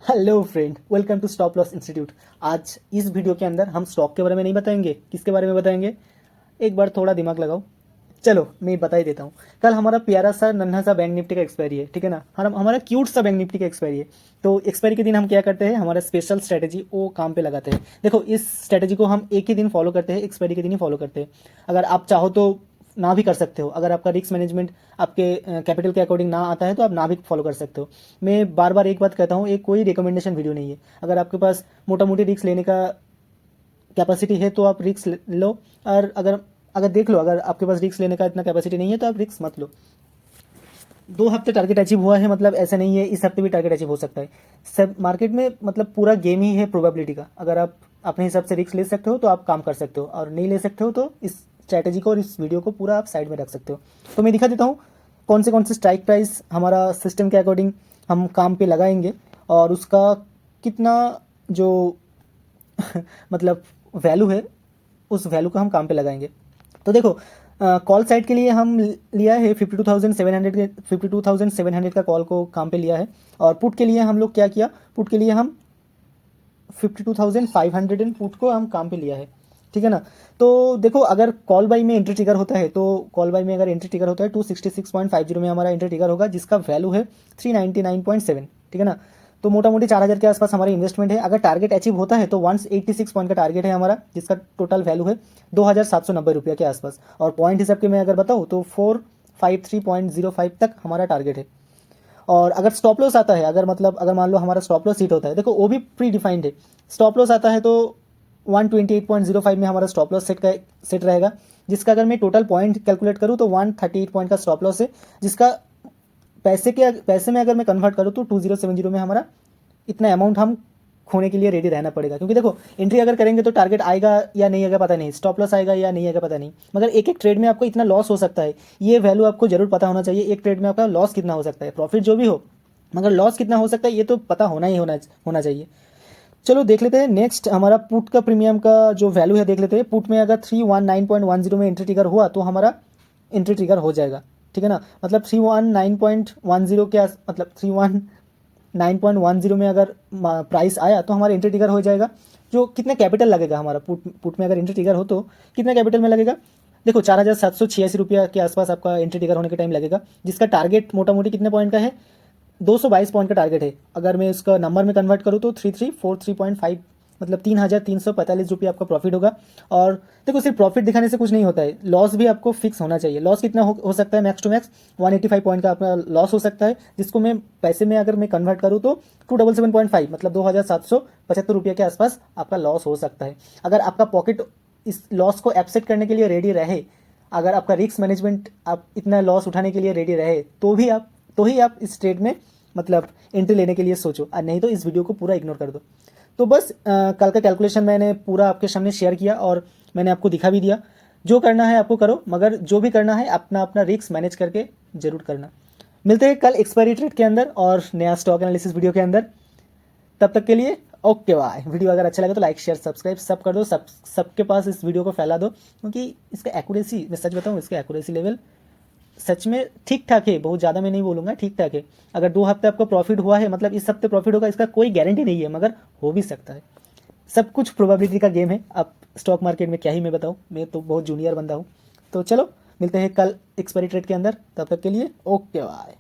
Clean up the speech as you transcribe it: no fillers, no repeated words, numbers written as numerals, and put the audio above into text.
Hello friend, welcome to stop loss institute. आज इस video के अंदर हम स्टॉक के बारे में नहीं बताएंगे। किसके बारे में बताएंगे? एक बार थोड़ा दिमाग लगाओ। चलो मैं बता ही देता हूँ। कल हमारा प्यारा सा नन्हा सा बैंक निफ्टी का एक्सपायरी है, ठीक है ना। हमारा क्यूट सा बैंक निफ्टी का एक्सपायरी है। तो एक्सपायरी के दिन हम क्या करते हैं, हमारा स्पेशल स्ट्रेटेजी वो काम पे लगाते हैं। देखो, इस स्ट्रेटेजी को हम एक ही दिन फॉलो करते हैं, एक्सपायरी के दिन ही फॉलो करते हैं। अगर आप चाहो तो ना भी कर सकते हो। अगर आपका रिस्क मैनेजमेंट आपके कैपिटल के अकॉर्डिंग ना आता है तो आप ना भी फॉलो कर सकते हो। मैं बार बार एक बात कहता हूँ, एक कोई रिकमेंडेशन वीडियो नहीं है। अगर आपके पास मोटा मोटी रिस्क लेने का कैपेसिटी है तो आप रिस्क लो। और अगर अगर देख लो, अगर आपके पास रिस्क लेने का इतना कैपेसिटी नहीं है तो आप रिस्क मत लो। 2 हफ्ते टारगेट अचीव हुआ है, मतलब ऐसा नहीं है इस हफ्ते भी टारगेट अचीव हो सकता है। सब मार्केट में मतलब पूरा गेम ही है प्रोबेबिलिटी का। अगर आप अपने हिसाब से रिस्क ले सकते हो तो आप काम कर सकते हो, और नहीं ले सकते हो तो इस स्ट्रैटेजी को और इस वीडियो को पूरा आप साइड में रख सकते हो। तो मैं दिखा देता हूँ कौन से स्ट्राइक प्राइस हमारा सिस्टम के अकॉर्डिंग हम काम पे लगाएंगे, और उसका कितना जो मतलब वैल्यू है, उस वैल्यू को हम काम पे लगाएंगे। तो देखो, कॉल साइड के लिए हम लिया है 52,700 के 52,700 का कॉल को काम पे लिया है। और पुट के लिए हम लोग क्या किया, पुट के लिए हम 52,500 एंड पुट को हम काम पे लिया है, ठीक है ना। तो देखो, अगर कॉल बाई में एंट्री ट्रिगर होता है तो कॉल बाई में अगर एंट्री ट्रिगर होता है 266.50 में हमारा एंट्री ट्रिगर होगा, जिसका वैल्यू है 399.7, ठीक है ना। तो मोटा मोटी 4,000 के आसपास हमारी इन्वेस्टमेंट है। अगर टारगेट अचीव होता है तो 186 पॉइंट का टारगेट है हमारा, जिसका टोटल वैल्यू है 2,790 रुपये के आसपास। और पॉइंट हिसाब के मैं अगर बताऊँ तो 453.05 तक हमारा टारगेट है। और अगर स्टॉप लॉस आता है, अगर मतलब अगर मान लो हमारा स्टॉप लॉस हिट होता है, देखो वो भी प्री डिफाइंड है। स्टॉप लॉस आता है तो 128.05 में हमारा स्टॉप लॉस सेट रहेगा, जिसका अगर मैं टोटल पॉइंट कैलकुलेट करूँ तो 138 पॉइंट का स्टॉप लॉस है, जिसका पैसे में अगर मैं कन्वर्ट करूँ तो 2070 में हमारा इतना अमाउंट हम खोने के लिए रेडी रहना पड़ेगा। क्योंकि देखो, एंट्री अगर करेंगे तो टारगेट आएगा या नहीं आएगा पता नहीं, स्टॉप लॉस आएगा या नहीं आएगा पता नहीं, मगर एक एक ट्रेड में आपको इतना लॉस हो सकता है, ये वैल्यू आपको जरूर पता होना चाहिए। एक ट्रेड में आपका लॉस कितना हो सकता है, प्रॉफिट जो भी हो, मगर लॉस कितना हो सकता है ये तो पता होना चाहिए। चलो देख लेते हैं। नेक्स्ट हमारा पुट का प्रीमियम का जो वैल्यू है देख लेते हैं। पुट में अगर 319.10 में एंट्री ट्रिगर हुआ तो हमारा एंट्री ट्रिगर हो जाएगा, ठीक है ना। मतलब 319.10 के मतलब 319.10 में अगर प्राइस आया तो हमारा एंट्री ट्रिगर हो जाएगा। जो कितना कैपिटल लगेगा हमारा पुट में अगर एंट्री ट्रिगर हो तो कितना कैपिटल में लगेगा? देखो, 4,786 रुपया के आसपास आपका एंट्री ट्रिगर होने के टाइम लगेगा, जिसका टारगेट मोटा मोटी कितने पॉइंट का है, 222 पॉइंट का टारगेट है। अगर मैं इसका नंबर में कन्वर्ट करूँ तो 3343.5, मतलब 3,345 रुपये आपका प्रॉफिट होगा। और देखो, सिर्फ प्रॉफिट दिखाने से कुछ नहीं होता है, लॉस भी आपको फिक्स होना चाहिए। लॉस कितना हो सकता है? मैक्स टू मैक्स 185 पॉइंट का आपका लॉस हो सकता है, जिसको मैं पैसे में अगर मैं कन्वर्ट करूँ तो 277.5, मतलब 2,775 रुपये के आसपास आपका लॉस हो सकता है। अगर आपका पॉकेट इस लॉस को एब्सेट करने के लिए रेडी रहे, अगर आपका रिस्क मैनेजमेंट आप इतना लॉस उठाने के लिए रेडी रहे, तो ही आप इस ट्रेड में मतलब एंट्री लेने के लिए सोचो, और नहीं तो इस वीडियो को पूरा इग्नोर कर दो। तो बस कल का कैलकुलेशन मैंने पूरा आपके सामने शेयर किया और मैंने आपको दिखा भी दिया। जो करना है आपको करो, मगर जो भी करना है अपना अपना रिस्क मैनेज करके जरूर करना। मिलते हैं कल एक्सपायरी ट्रेड के अंदर और नया स्टॉक एनालिसिस वीडियो के अंदर। तब तक के लिए ओके बाय। वीडियो अगर अच्छा लगे तो लाइक शेयर सब्सक्राइब सब कर दो, सबके पास इस वीडियो को फैला दो, क्योंकि इसका एक्यूरेसी, मैं सच बताऊँ, इसका एक्यूरेसी लेवल सच में ठीक ठाक है। बहुत ज़्यादा मैं नहीं बोलूँगा, ठीक ठाक है। अगर 2 हफ्ते आपको प्रॉफिट हुआ है, मतलब इस हफ्ते प्रॉफिट होगा, इसका कोई गारंटी नहीं है, मगर हो भी सकता है। सब कुछ प्रोबेबिलिटी का गेम है। अब स्टॉक मार्केट में क्या ही मैं बताऊँ, मैं तो बहुत जूनियर बंदा हूँ। तो चलो मिलते हैं कल एक्सपायरी ट्रेड के अंदर। तब तक के लिए ओके बाय।